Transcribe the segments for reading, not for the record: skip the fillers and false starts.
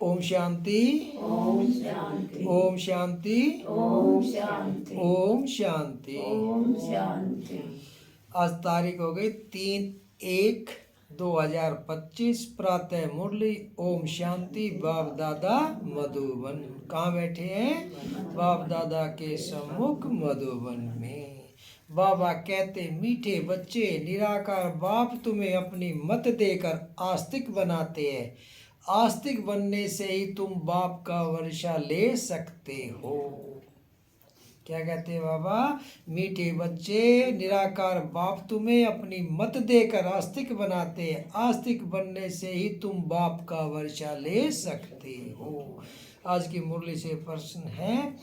ओम शांति, ओम शांति, ओम शांति, ओम शांति, ओम शांति। ओम शांति। आज तारीख हो गई 3/1/2025। प्रातः मुरली। ओम शांति। बाप दादा मधुबन। कहाँ बैठे हैं? बाप दादा के सम्मुख मधुबन में। बाबा कहते, मीठे बच्चे, निराकार बाप तुम्हें अपनी मत देकर आस्तिक बनाते हैं। आस्तिक बनने से ही तुम बाप का वर्षा ले सकते हो। क्या कहते हैं बाबा? मीठे बच्चे, निराकार बाप तुम्हें अपनी मत देकर आस्तिक बनाते हैं। आस्तिक बनने से ही तुम बाप का वर्षा ले सकते हो। आज की मुरली से प्रश्न है,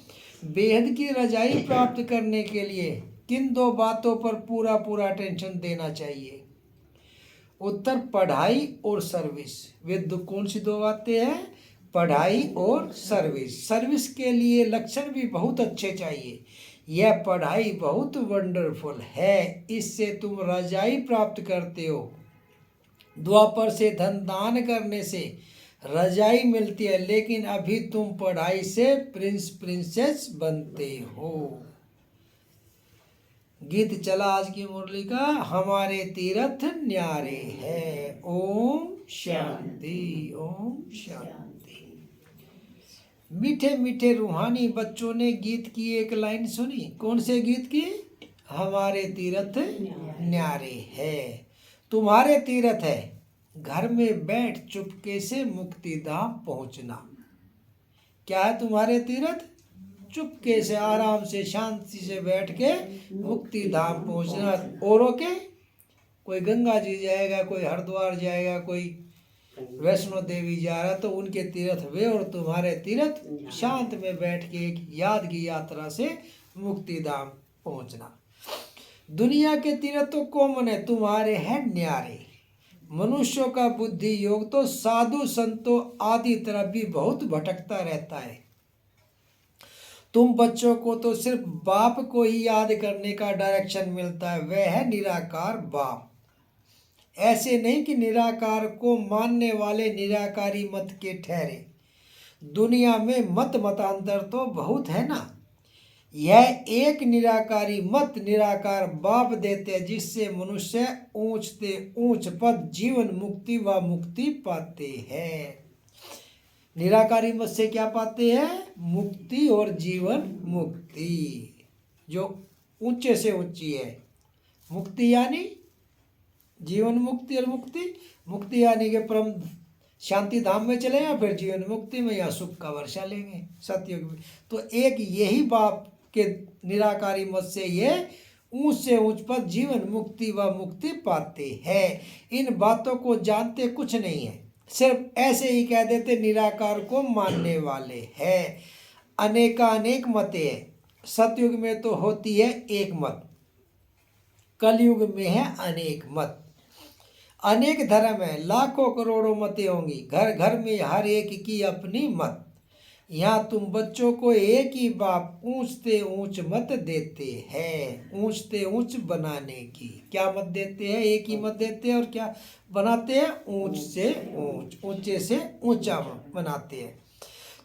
बेहद की रजाई प्राप्त करने के लिए किन दो बातों पर पूरा पूरा अटेंशन देना चाहिए? उत्तर, पढ़ाई और सर्विस। वे कौन सी दो बातें हैं? पढ़ाई और सर्विस। सर्विस के लिए लक्षण भी बहुत अच्छे चाहिए। यह पढ़ाई बहुत वंडरफुल है, इससे तुम रजाई प्राप्त करते हो। द्वापर से धन दान करने से रजाई मिलती है, लेकिन अभी तुम पढ़ाई से प्रिंस प्रिंसेस बनते हो। गीत चला आज की मुरली का, हमारे तीर्थ न्यारे है। ओम शांति, ओम शांति। मीठे मीठे रूहानी बच्चों ने गीत की एक लाइन सुनी। कौन से गीत की? हमारे तीर्थ न्यारे है। तुम्हारे तीर्थ है घर में बैठ चुपके से मुक्ति धाम पहुंचना। क्या है तुम्हारे तीर्थ? चुपके से, आराम से, शांति से बैठ के मुक्ति धाम पहुंचना। औरों के, कोई गंगा जी जाएगा, कोई हरिद्वार जाएगा, कोई वैष्णो देवी जा रहा, तो उनके तीर्थ वे, और तुम्हारे तीर्थ शांत में बैठ के एक याद की यात्रा से मुक्ति धाम पहुंचना। दुनिया के तीर्थ तो कॉमन है, तुम्हारे हैं न्यारे। मनुष्यों का बुद्धि योग तो साधु संतों आदि तरफ भी बहुत भटकता रहता है। तुम बच्चों को तो सिर्फ बाप को ही याद करने का डायरेक्शन मिलता है, वह है निराकार बाप। ऐसे नहीं कि निराकार को मानने वाले निराकारी मत के ठहरे। दुनिया में मत मतांतर तो बहुत है ना। यह एक निराकारी मत निराकार बाप देते हैं, जिससे मनुष्य ऊंचते ऊंच पद जीवन मुक्ति व मुक्ति पाते हैं। निराकारी मत से क्या पाते हैं? मुक्ति और जीवन मुक्ति, जो ऊंचे से ऊंची है। मुक्ति यानी जीवन मुक्ति, और मुक्ति, मुक्ति यानी कि परम शांति धाम में चले, या फिर जीवन मुक्ति में, या सुख का वर्षा लेंगे सतयुग में। तो एक यही बाप के निराकारी मत से ये ऊंच से ऊंच पर जीवन मुक्ति व मुक्ति पाते हैं। इन बातों को जानते कुछ नहीं है, सिर्फ ऐसे ही कह देते निराकार को मानने वाले हैं। अनेकानेक मतें हैं। सतयुग में तो होती है एक मत, कलयुग में है अनेक मत। अनेक धर्म है, लाखों करोड़ों मतें होंगी, घर घर में हर एक की अपनी मत। यहाँ तुम बच्चों को एक ही बाप ऊंचते ऊंच मत देते हैं, ऊंचते ऊंच बनाने की। क्या मत देते हैं? एक ही मत देते हैं, और क्या बनाते हैं? ऊंच से ऊंच, ऊंचे से ऊंचा बनाते हैं।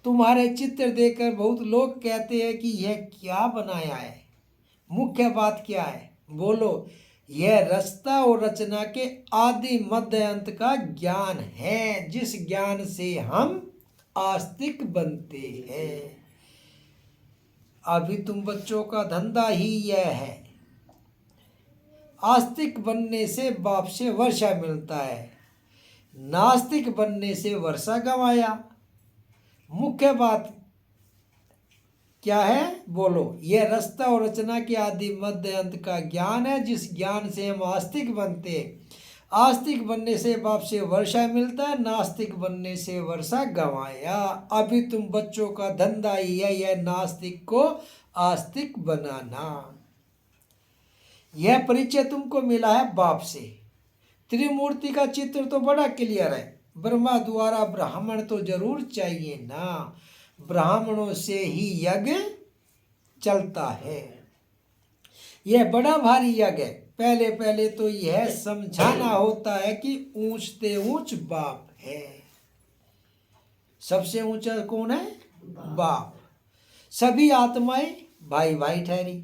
तुम्हारे चित्र देखकर बहुत लोग कहते हैं कि यह क्या बनाया है। मुख्य बात क्या है? बोलो। यह रचना और रचना के आदि मध्य अंत का ज्ञान है, जिस ज्ञान से हम आस्तिक बनते हैं। अभी तुम बच्चों का धंधा ही यह है। आस्तिक बनने से बाप से वर्षा मिलता है, नास्तिक बनने से वर्षा गंवाया। मुख्य बात क्या है? बोलो। यह रचना और रचना के आदि मध्य अंत का ज्ञान है, जिस ज्ञान से हम आस्तिक बनते हैं। आस्तिक बनने से बाप से वर्षा मिलता है, नास्तिक बनने से वर्षा गंवाया। अभी तुम बच्चों का धंधा ही है यह नास्तिक को आस्तिक बनाना। यह परिचय तुमको मिला है बाप से। त्रिमूर्ति का चित्र तो बड़ा क्लियर है। ब्रह्मा द्वारा ब्राह्मण तो जरूर चाहिए ना, ब्राह्मणों से ही यज्ञ चलता है। यह बड़ा भारी यज्ञ है। पहले पहले तो यह समझाना होता है कि ऊंचते ऊंच बाप है। सबसे ऊंचा कौन है? बाप। सभी आत्माएं भाई भाई ठहरी,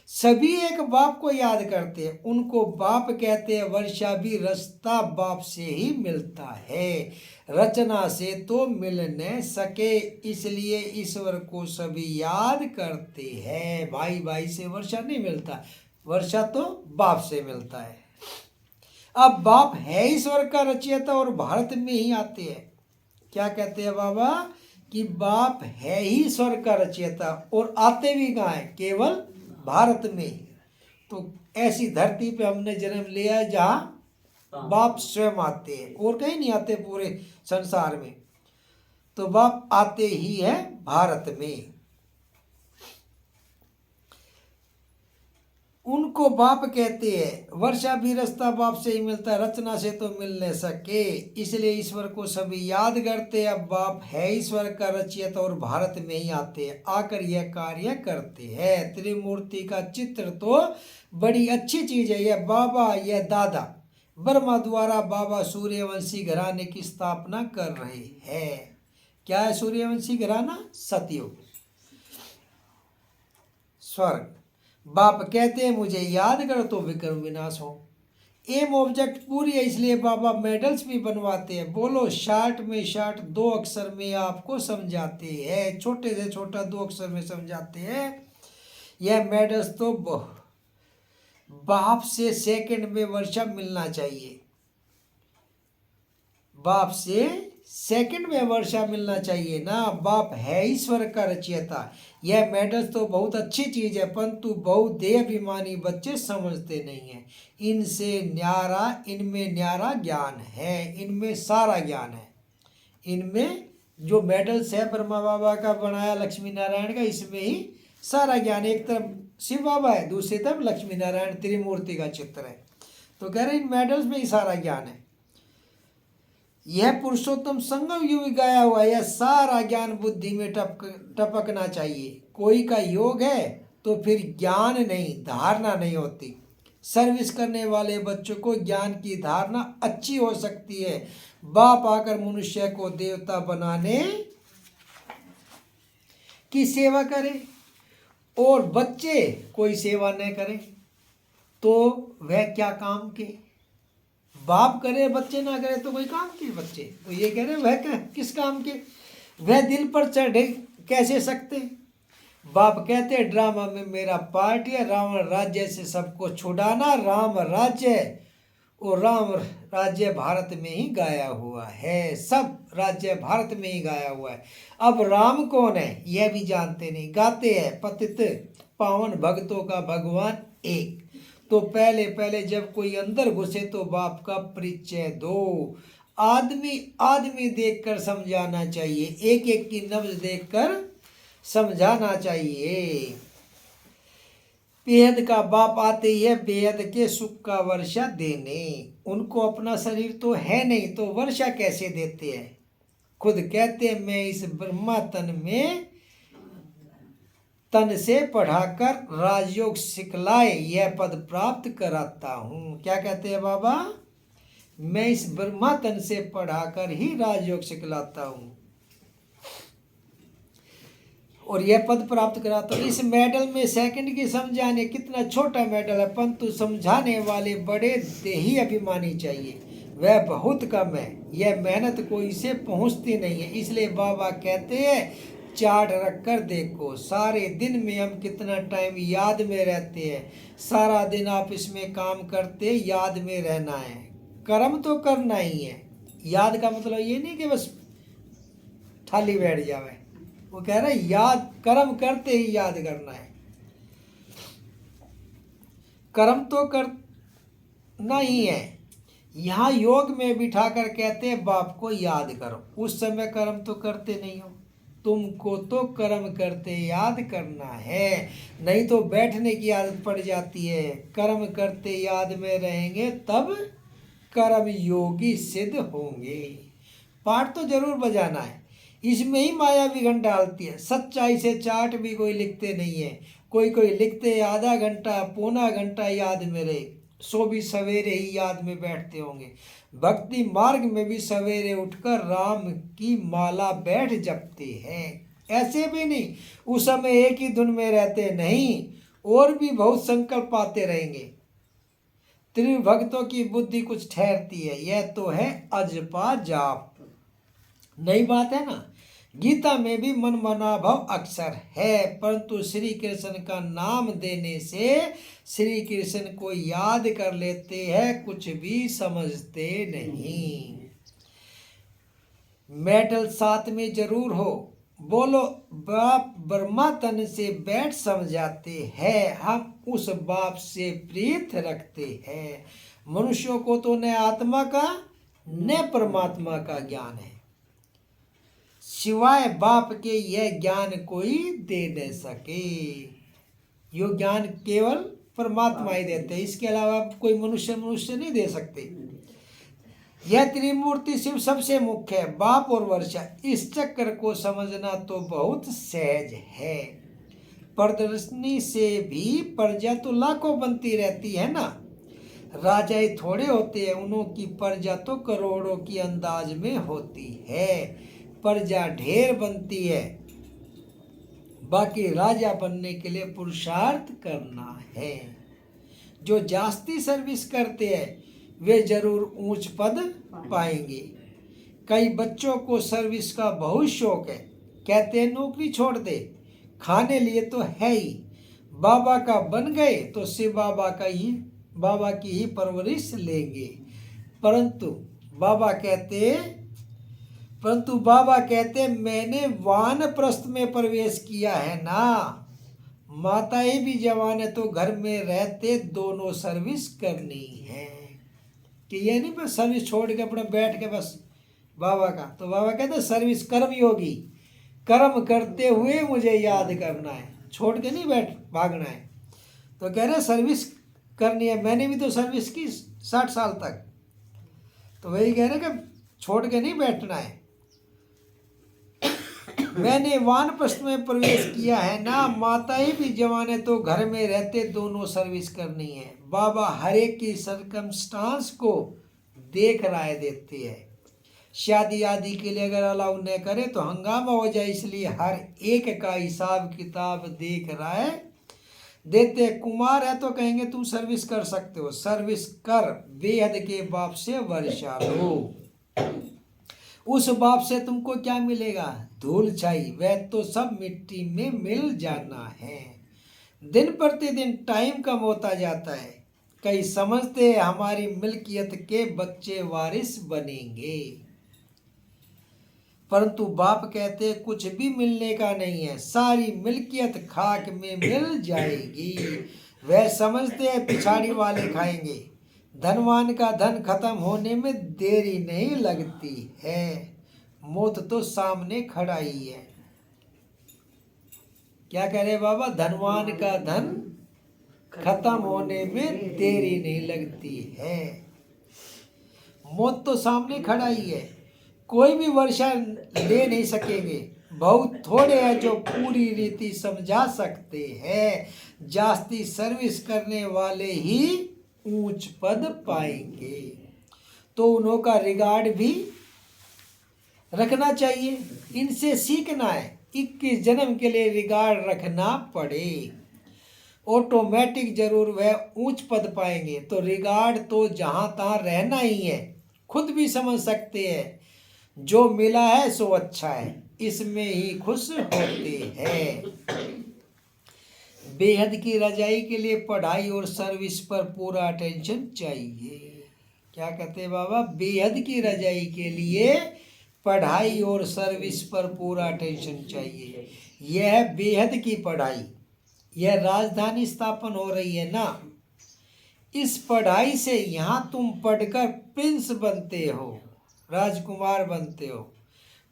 सभी एक बाप को याद करते हैं, उनको बाप कहते हैं। वर्षा भी रास्ता बाप से ही मिलता है, रचना से तो मिल न सके, इसलिए ईश्वर को सभी याद करते हैं। भाई भाई से वर्षा नहीं मिलता, वर्षा तो बाप से मिलता है। अब बाप है ईश्वर का रचयिता और भारत में ही आते हैं। क्या कहते हैं बाबा? कि बाप है ही ईश्वर का रचयिता और आते भी कहाँ है? केवल भारत में। तो ऐसी धरती पे हमने जन्म लिया है जहाँ बाप स्वयं आते हैं और कहीं नहीं आते पूरे संसार में। तो बाप आते ही है भारत में। उनको बाप कहते हैं। वर्षा भी रास्ता बाप से ही मिलता है, रचना से तो मिल न सके, इसलिए ईश्वर को सभी याद करते हैं। अब बाप है ईश्वर का रचयिता और भारत में ही आते हैं, आकर यह कार्य करते हैं। त्रिमूर्ति का चित्र तो बड़ी अच्छी चीज है। यह बाबा, यह दादा ब्रह्मा द्वारा बाबा सूर्यवंशी घराने की स्थापना कर रहे हैं। क्या है सूर्यवंशी घराना? सतयुग, स्वर्ग। बाप कहते हैं मुझे याद करो तो विक्रम विनाश हो। एम ऑब्जेक्ट पूरी है, इसलिए बाबा मेडल्स भी बनवाते हैं। बोलो शार्ट में शार्ट 2 अक्षर में आपको समझाते हैं, छोटे से छोटा 2 अक्षर में समझाते हैं। यह मेडल्स तो बाप से सेकंड में वर्षा मिलना चाहिए, बाप से सेकंड में वर्षा मिलना चाहिए ना। बाप है ईश्वर का रचयिता। यह मेडल्स तो बहुत अच्छी चीज है, परंतु बहुदेह अभिमानी बच्चे समझते नहीं हैं। इनसे न्यारा, इनमें न्यारा ज्ञान है, इनमें सारा ज्ञान है। इनमें जो मेडल्स है ब्रह्मा बाबा का बनाया, लक्ष्मी नारायण का, इसमें ही सारा ज्ञान। एक तरफ शिव बाबा है, दूसरी तरफ लक्ष्मी नारायण त्रिमूर्ति का चित्र है। तो कह रहे इन मेडल्स में ही सारा ज्ञान है। यह पुरुषोत्तम संगम युग गाया हुआ, यह सारा ज्ञान बुद्धि में टपकना चाहिए। कोई का योग है तो फिर ज्ञान नहीं, धारणा नहीं होती। सर्विस करने वाले बच्चों को ज्ञान की धारणा अच्छी हो सकती है। बाप आकर मनुष्य को देवता बनाने की सेवा करे और बच्चे कोई सेवा न करें तो वह क्या काम के? बाप करे बच्चे ना करे तो कोई काम के बच्चे? तो ये कह रहे वह किस काम के? वह दिल पर चढ़े कैसे सकते? बाप कहते ड्रामा में मेरा पार्ट है, रावण राज्य से सबको छुड़ाना। राम राज्य और राम राज्य भारत में ही गाया हुआ है, सब राज्य भारत में ही गाया हुआ है। अब राम कौन है यह भी जानते नहीं, गाते हैं पतित पावन भक्तों का भगवान एक। तो पहले पहले जब कोई अंदर घुसे तो बाप का परिचय दो। आदमी आदमी देखकर समझाना चाहिए, एक एक की नब्ज देखकर समझाना चाहिए। बेहद का बाप आते ही है बेहद के सुख का वर्षा देने। उनको अपना शरीर तो है नहीं तो वर्षा कैसे देते हैं? खुद कहते हैं मैं इस ब्रह्मा तन से पढ़ाकर राजयोग सिखलाए यह पद प्राप्त कराता हूँ। क्या कहते हैं बाबा? मैं इस ब्रह्मा तन से पढ़ाकर ही राजयोग सिखलाता हूँ और यह पद प्राप्त कराता हूँ। इस मेडल में सेकंड की समझाने, कितना छोटा मेडल है, परंतु समझाने वाले बड़े देही अभिमानी चाहिए, वह बहुत कम है। यह मेहनत कोई से पहुँचती नहीं है, इसलिए बाबा कहते हैं चार्ट रख कर देखो सारे दिन में हम कितना टाइम याद में रहते हैं। सारा दिन आप इसमें काम करते, याद में रहना है, कर्म तो करना ही है। याद का मतलब ये नहीं कि बस थाली बैठ जावे, वो कह रहा है याद कर्म करते ही याद करना है। कर्म तो करना ही है। यहाँ योग में बिठाकर कहते हैं बाप को याद करो, उस समय कर्म तो करते नहीं हो। तुमको तो कर्म करते याद करना है, नहीं तो बैठने की आदत पड़ जाती है। कर्म करते याद में रहेंगे तब कर्म योगी सिद्ध होंगे। पाठ तो जरूर बजाना है, इसमें ही माया विघन डालती है। सच्चाई से चार्ट भी कोई लिखते नहीं है, कोई कोई लिखते आधा घंटा पौना घंटा याद में रहे। सो भी सवेरे ही याद में बैठते होंगे। भक्ति मार्ग में भी सवेरे उठकर राम की माला बैठ जपते हैं। ऐसे भी नहीं उस समय एक ही धुन में रहते नहीं, और भी बहुत संकल्प पाते रहेंगे। त्रिभक्तों की बुद्धि कुछ ठहरती है, यह तो है अजपा जाप। नई बात है ना। गीता में भी मन मनाभाव अक्सर है, परंतु श्री कृष्ण का नाम देने से श्री कृष्ण को याद कर लेते हैं, कुछ भी समझते नहीं। मेटल साथ में जरूर हो, बोलो बाप ब्रह्मा तन से बैठ समझाते हैं, हम उस बाप से प्रीत रखते हैं। मनुष्यों को तो न आत्मा का न परमात्मा का ज्ञान है, सिवाय बाप के यह ज्ञान कोई दे न सके। यो ज्ञान केवल परमात्मा ही देते, इसके अलावा कोई मनुष्य नहीं दे सकते। यह त्रिमूर्ति शिव सबसे मुख्य है, बाप और वर्षा। इस चक्र को समझना तो बहुत सहज है। प्रदर्शनी से भी प्रजा तो लाखों बनती रहती है ना। राजाए थोड़े होते हैं, उनकी प्रजा तो करोड़ों की अंदाज में होती है। प्रजा ढेर बनती है, बाकी राजा बनने के लिए पुरुषार्थ करना है। जो जास्ती सर्विस करते हैं वे जरूर ऊंच पद पाएंगे। कई बच्चों को सर्विस का बहुत शौक है, कहते हैं नौकरी छोड़ दे, खाने लिए तो है ही, बाबा का बन गए तो शिव बाबा की ही परवरिश लेंगे। परंतु बाबा कहते मैंने वानप्रस्थ में प्रवेश किया है ना। माताएं भी जवान है तो घर में रहते दोनों सर्विस करनी है, कि ये नहीं बस सर्विस छोड़ के अपना बैठ के बस बाबा का। तो बाबा कहते सर्विस कर्म योगी, कर्म करते हुए मुझे याद करना है, छोड़ के नहीं भागना है। तो कह रहे सर्विस करनी है। मैंने भी तो सर्विस की 60 साल तक, तो वही कह रहे कि छोड़ के नहीं बैठना है। मैंने वानप्रस्थ में प्रवेश किया है ना। माताएं भी जवान है तो घर में रहते दोनों सर्विस करनी है। बाबा हर एक की सर्कमस्टांस को देख राय देते हैं। शादी आदि के लिए अगर अलाउ न करे तो हंगामा हो जाए, इसलिए हर एक का हिसाब किताब देख राय देते। कुमार है तो कहेंगे तुम सर्विस कर सकते हो, सर्विस कर, बेहद के बाप से वर्षा लो। उस बाप से तुमको क्या मिलेगा? धूल छाई, वह तो सब मिट्टी में मिल जाना है। दिन प्रतिदिन टाइम कम होता जाता है। कई समझते हैं हमारी मिल्कियत के बच्चे वारिस बनेंगे, परंतु बाप कहते कुछ भी मिलने का नहीं है, सारी मिल्कियत खाक में मिल जाएगी। वह समझते हैं पिछाड़ी वाले खाएंगे। धनवान का धन खत्म होने में देरी नहीं लगती है, मौत तो सामने खड़ा ही है। क्या कह रहे बाबा? धनवान का धन खत्म होने में देरी नहीं लगती है, मौत तो सामने खड़ा ही है। कोई भी वर्षा ले नहीं सकेंगे, बहुत थोड़े हैं जो पूरी रीति समझा सकते हैं। जास्ती सर्विस करने वाले ही ऊंच पद पाएंगे, तो उन्हों का रिगार्ड भी रखना चाहिए। इनसे सीखना है, 21 जन्म के लिए रिगार्ड रखना पड़े, ऑटोमेटिक जरूर वह ऊंच पद पाएंगे। तो रिगार्ड तो जहां तहां रहना ही है, खुद भी समझ सकते हैं। जो मिला है सो अच्छा है, इसमें ही खुश होते हैं। बेहद की रजाई के लिए पढ़ाई और सर्विस पर पूरा अटेंशन चाहिए। क्या कहते हैं बाबा? बेहद की रजाई के लिए पढ़ाई और सर्विस पर पूरा अटेंशन चाहिए। यह बेहद की पढ़ाई, यह राजधानी स्थापन हो रही है ना। इस पढ़ाई से यहाँ तुम पढ़कर प्रिंस बनते हो, राजकुमार बनते हो।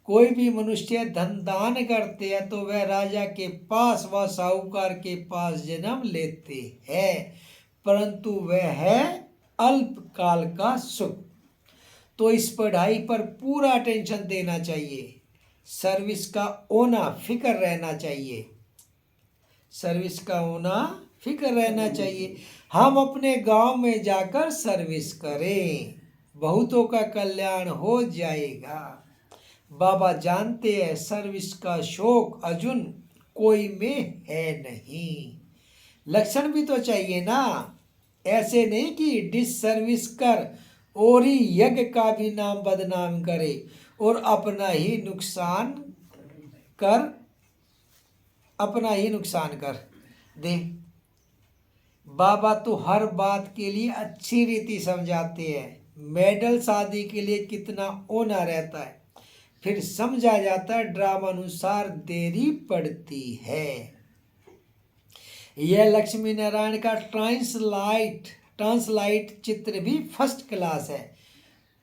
कोई भी मनुष्य धन दान करते हैं तो वह राजा के पास व साहूकार के पास जन्म लेते हैं, परंतु वह है अल्पकाल का सुख। तो इस पढ़ाई पर पूरा अटेंशन देना चाहिए। सर्विस का होना फिक्र रहना चाहिए, सर्विस का होना फिक्र रहना चाहिए। हम अपने गांव में जाकर सर्विस करें, बहुतों का कल्याण हो जाएगा। बाबा जानते हैं सर्विस का शौक अर्जुन कोई में है नहीं। लक्षण भी तो चाहिए ना, ऐसे नहीं कि डिस सर्विस कर और ही यज्ञ का भी नाम बदनाम करे और अपना ही नुकसान कर दे। बाबा तो हर बात के लिए अच्छी रीति समझाते हैं। मेडल शादी के लिए कितना होना रहता है, फिर समझा जाता है ड्रामा अनुसार देरी पड़ती है। यह लक्ष्मी नारायण का ट्रांसलाइट चित्र भी फर्स्ट क्लास है,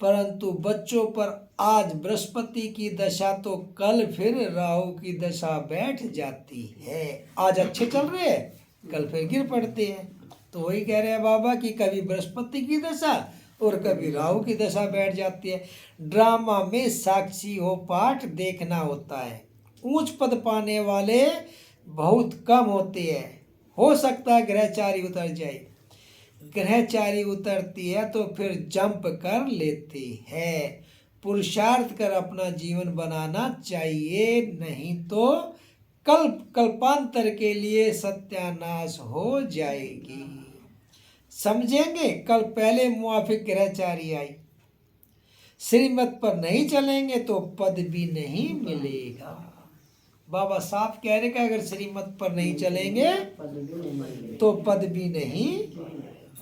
परंतु बच्चों पर आज बृहस्पति की दशा तो कल फिर राहु की दशा बैठ जाती है। आज अच्छे चल रहे हैं, कल फिर गिर पड़ते हैं। तो वही कह रहे हैं बाबा कि कभी बृहस्पति की दशा और कभी राहु की दशा बैठ जाती है। ड्रामा में साक्षी हो पाठ देखना होता है। ऊंच पद पाने वाले बहुत कम होते हैं। हो सकता है ग्रहचारी उतर जाए, ग्रहचारी उतरती है तो फिर जंप कर लेती है। पुरुषार्थ कर अपना जीवन बनाना चाहिए, नहीं तो कल्पांतर के लिए सत्यानाश हो जाएगी। समझेंगे? कल पहले मुआफिक ग्रहचारी आई, श्रीमत पर नहीं चलेंगे तो पद भी नहीं मिलेगा। बाबा साफ कह रहे कि अगर श्रीमत पर नहीं चलेंगे तो पद भी नहीं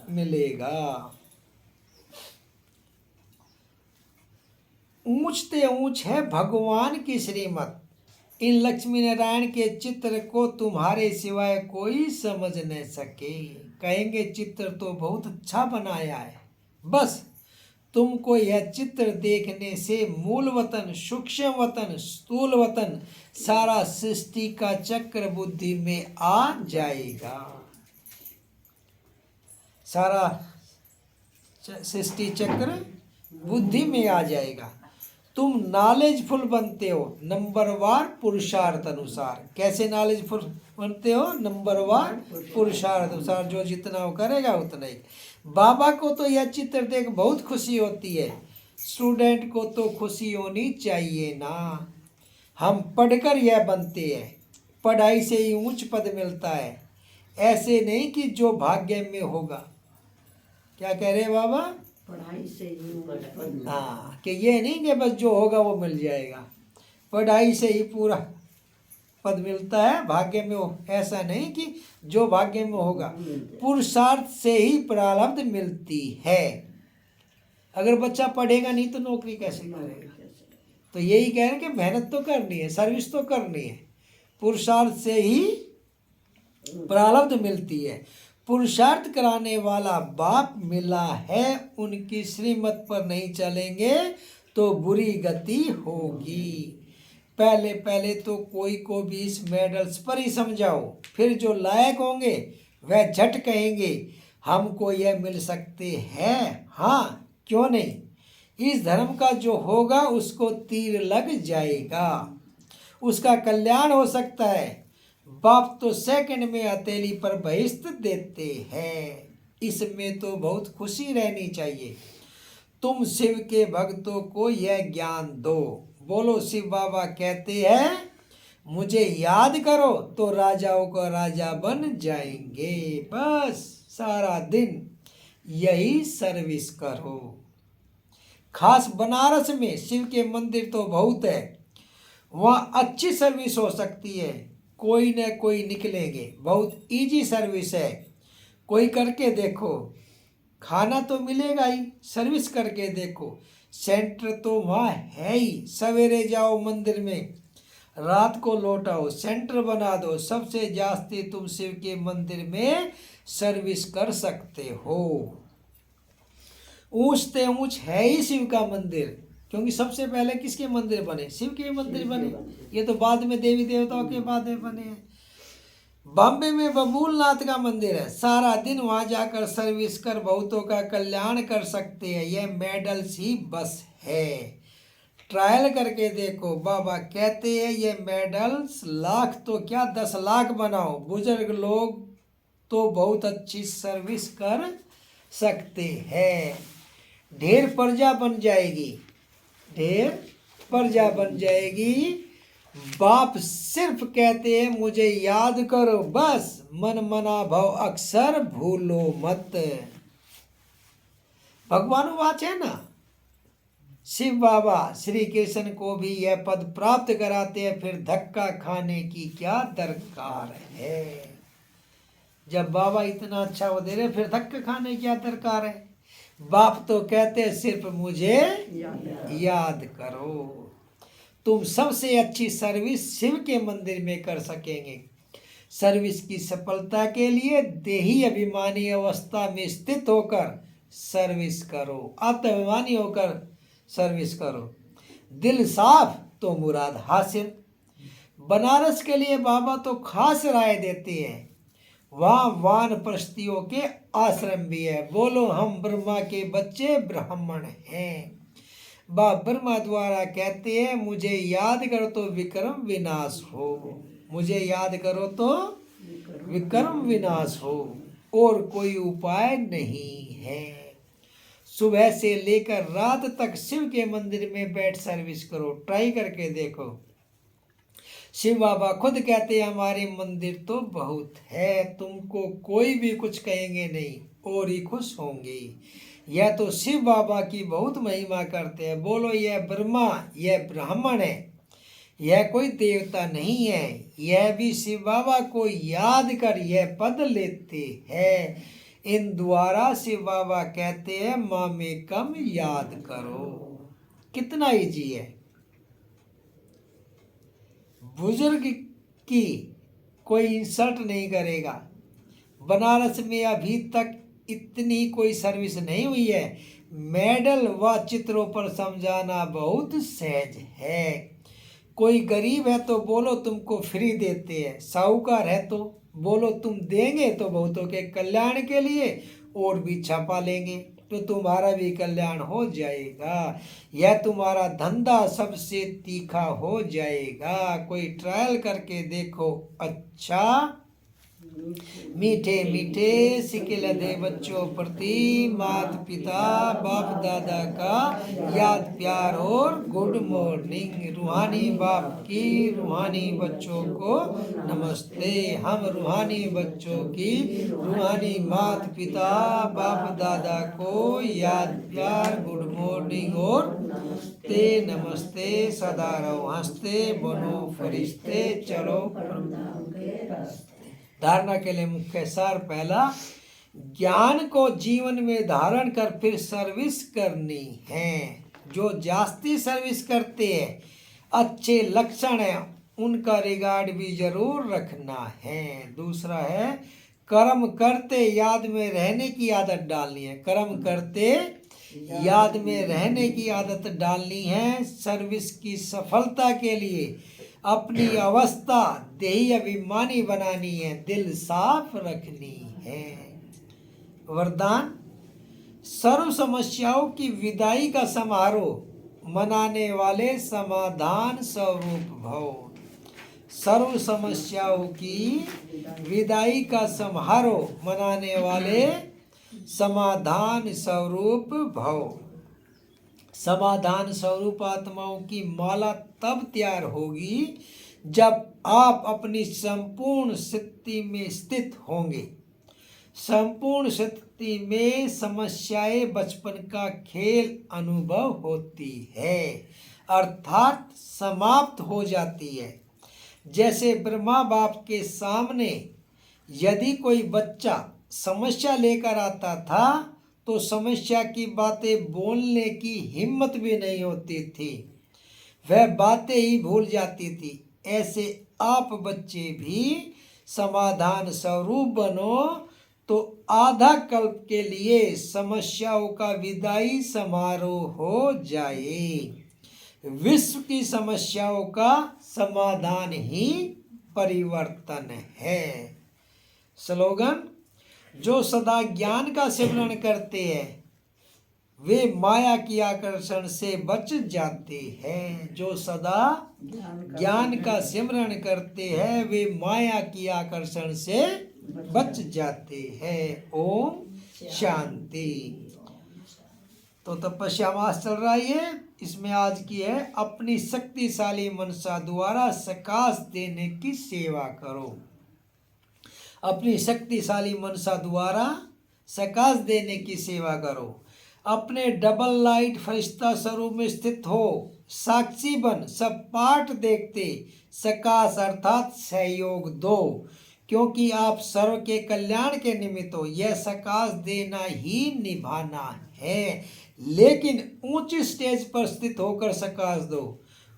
मिलेगा। ऊंचते ऊंच है भगवान की श्रीमत। इन लक्ष्मी नारायण के चित्र को तुम्हारे सिवाय कोई समझ न सके। कहेंगे चित्र तो बहुत अच्छा बनाया है, बस तुमको यह चित्र देखने से मूल वतन, सूक्ष्म वतन, स्थूल वतन सारा सृष्टि का चक्र बुद्धि में आ जाएगा। सारा सृष्टि चक्र बुद्धि में आ जाएगा। तुम नॉलेजफुल बनते हो नंबरवार पुरुषार्थ अनुसार। कैसे नॉलेजफुल बनते हो? नंबरवार पुरुषार्थ अनुसार। जो जितना वो करेगा उतना ही। बाबा को तो यह चित्र देख बहुत खुशी होती है, स्टूडेंट को तो खुशी होनी चाहिए ना। हम पढ़कर यह बनते हैं, पढ़ाई से ही उच्च पद मिलता है, ऐसे नहीं कि जो भाग्य में होगा। क्या कह रहे हैं बाबा? पढ़ाई से ही हाँ, कि ये नहीं कि बस जो होगा वो मिल जाएगा, पढ़ाई से ही पूरा पद मिलता है, भाग्य में हो ऐसा नहीं कि जो भाग्य में होगा। पुरुषार्थ से ही प्रारब्ध मिलती है। अगर बच्चा पढ़ेगा नहीं तो नौकरी कैसे करेगा? तो यही कह रहे हैं कि मेहनत तो करनी है, सर्विस तो करनी है, पुरुषार्थ से ही प्रारब्ध मिलती है। पुरुषार्थ कराने वाला बाप मिला है, उनकी श्रीमत पर नहीं चलेंगे तो बुरी गति होगी। पहले पहले तो कोई को भी इस मेडल्स पर ही समझाओ, फिर जो लायक होंगे वह झट कहेंगे हमको यह मिल सकते हैं। हाँ, क्यों नहीं? इस धर्म का जो होगा उसको तीर लग जाएगा, उसका कल्याण हो सकता है। बाप तो सेकंड में हथेली पर बहिष्त देते हैं। इसमें तो बहुत खुशी रहनी चाहिए। तुम शिव के भक्तों को यह ज्ञान दो। बोलो, शिव बाबा कहते हैं मुझे याद करो तो राजाओं का राजा बन जाएंगे। बस सारा दिन यही सर्विस करो। खास बनारस में शिव के मंदिर तो बहुत है, वहाँ अच्छी सर्विस हो सकती है। कोई न कोई निकलेंगे, बहुत इजी सर्विस है, कोई करके देखो, खाना तो मिलेगा ही, सर्विस करके देखो। सेंटर तो वहाँ है ही, सवेरे जाओ मंदिर में, रात को लौट आओ, सेंटर बना दो। सबसे जास्ती तुम शिव के मंदिर में सर्विस कर सकते हो। ऊंचते ऊंच है ही शिव का मंदिर, क्योंकि सबसे पहले किसके मंदिर बने? शिव के मंदिर बने। ये तो बाद में देवी देवताओं के बाद में बने हैं। बॉम्बे में बबूलनाथ का मंदिर है, सारा दिन वहां जाकर सर्विस कर बहुतों का कल्याण कर सकते हैं। यह मेडल्स ही बस है, ट्रायल करके देखो। बाबा कहते हैं ये मेडल्स लाख तो क्या 10 लाख बनाओ। बुजुर्ग लोग तो बहुत अच्छी सर्विस कर सकते हैं। ढेर प्रजा बन जाएगी, ढेर प्रजा बन जाएगी। बाप सिर्फ कहते हैं मुझे याद करो, बस मन मना भव अक्सर भूलो मत। भगवान वाच है ना। शिव बाबा श्री कृष्ण को भी यह पद प्राप्त कराते हैं, फिर धक्का खाने की क्या दरकार है। जब बाबा इतना अच्छा वो दे रहे, फिर धक्का खाने की क्या दरकार है। बाप तो कहते हैं सिर्फ मुझे याद करो। तुम सबसे अच्छी सर्विस शिव के मंदिर में कर सकेंगे। सर्विस की सफलता के लिए देही अभिमानी अवस्था में स्थित होकर सर्विस करो, आत्माभिमानी होकर सर्विस करो। दिल साफ तो मुराद हासिल। बनारस के लिए बाबा तो खास राय देते हैं। वहाँ वानप्रस्थियों के आश्रम भी है। बोलो हम ब्रह्मा के बच्चे ब्राह्मण हैं। बाप ब्रह्मा द्वारा कहते हैं मुझे याद करो तो विक्रम विनाश हो, मुझे याद करो तो विक्रम विनाश हो, और कोई उपाय नहीं है। सुबह से लेकर रात तक शिव के मंदिर में बैठ सर्विस करो, ट्राई करके देखो। शिव बाबा खुद कहते हैं हमारे मंदिर तो बहुत है, तुमको कोई भी कुछ कहेंगे नहीं और ही खुश होंगे। यह तो शिव बाबा की बहुत महिमा करते हैं। बोलो यह ब्रह्मा, यह ब्राह्मण है, यह कोई देवता नहीं है। यह भी शिव बाबा को याद कर यह पद लेते हैं। इन द्वारा शिव बाबा कहते हैं माँ में कम याद करो। कितना इजी है। बुजुर्ग की कोई इंसल्ट नहीं करेगा। बनारस में अभी तक इतनी कोई सर्विस नहीं हुई है। मेडल व चित्रों पर समझाना बहुत सहज है। कोई गरीब है तो बोलो तुमको फ्री देते हैं, साहूकार है तो बोलो तुम देंगे तो बहुतों के कल्याण के लिए और भी छापा लेंगे तो तुम्हारा भी कल्याण हो जाएगा। यह तुम्हारा धंधा सबसे तीखा हो जाएगा। कोई ट्रायल करके देखो। अच्छा मीठे मीठे सिकिल दे बच्चों प्रति माता पिता बाप दादा का याद प्यार और गुड मॉर्निंग। रूहानी बाप की रूहानी बच्चों को नमस्ते। हम रूहानी बच्चों की रूहानी माता पिता बाप दादा को याद प्यार गुड मॉर्निंग और ते नमस्ते। सदा रहो हंसते, बनो फरिश्ते, चलो धारणा के लिए मुख्य सार। पहला, ज्ञान को जीवन में धारण कर फिर सर्विस करनी है। जो जास्ती सर्विस करते हैं अच्छे लक्षण है, उनका रिगार्ड भी जरूर रखना है। दूसरा है कर्म करते याद में रहने की आदत डालनी है। कर्म करते याद में रहने की आदत डालनी है। सर्विस की सफलता के लिए अपनी अवस्था देही अभिमानी बनानी है, दिल साफ रखनी है। वरदान, सर्व समस्याओं की विदाई का समारोह मनाने वाले समाधान स्वरूप भव। सर्व समस्याओं की विदाई का समारोह मनाने वाले समाधान स्वरूप भव। समाधान स्वरूप आत्माओं की माला तब तैयार होगी जब आप अपनी संपूर्ण स्थिति में स्थित होंगे। संपूर्ण स्थिति में समस्याएं बचपन का खेल अनुभव होती है, अर्थात समाप्त हो जाती है। जैसे ब्रह्मा बाप के सामने यदि कोई बच्चा समस्या लेकर आता था तो समस्या की बातें बोलने की हिम्मत भी नहीं होती थी, वह बातें ही भूल जाती थी। ऐसे आप बच्चे भी समाधान स्वरूप बनो तो आधा कल्प के लिए समस्याओं का विदाई समारोह हो जाए। विश्व की समस्याओं का समाधान ही परिवर्तन है। स्लोगन, जो सदा ज्ञान का सिमरण करते हैं वे माया की आकर्षण से बच जाते हैं। जो सदा ज्ञान का सिमरण करते हैं वे माया की आकर्षण से बच जाते हैं। ओम शांति। तो तपस्या मास चल रही है, इसमें आज की है अपनी शक्तिशाली मनसा द्वारा सकाश देने की सेवा करो। अपनी शक्तिशाली मनसा द्वारा सकाश देने की सेवा करो। अपने डबल लाइट फरिश्ता स्वरूप में स्थित हो, साक्षी बन सब पाठ देखते सकाश अर्थात सहयोग दो, क्योंकि आप सर्व के कल्याण के निमित्त हो। यह सकाश देना ही निभाना है, लेकिन ऊंची स्टेज पर स्थित होकर सकाश दो।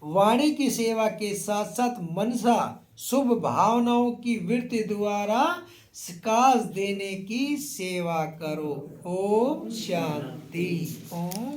वाणी की सेवा के साथ साथ मनसा शुभ भावनाओं की वृत्ति द्वारा सकाश देने की सेवा करो। ओम शांति। ओम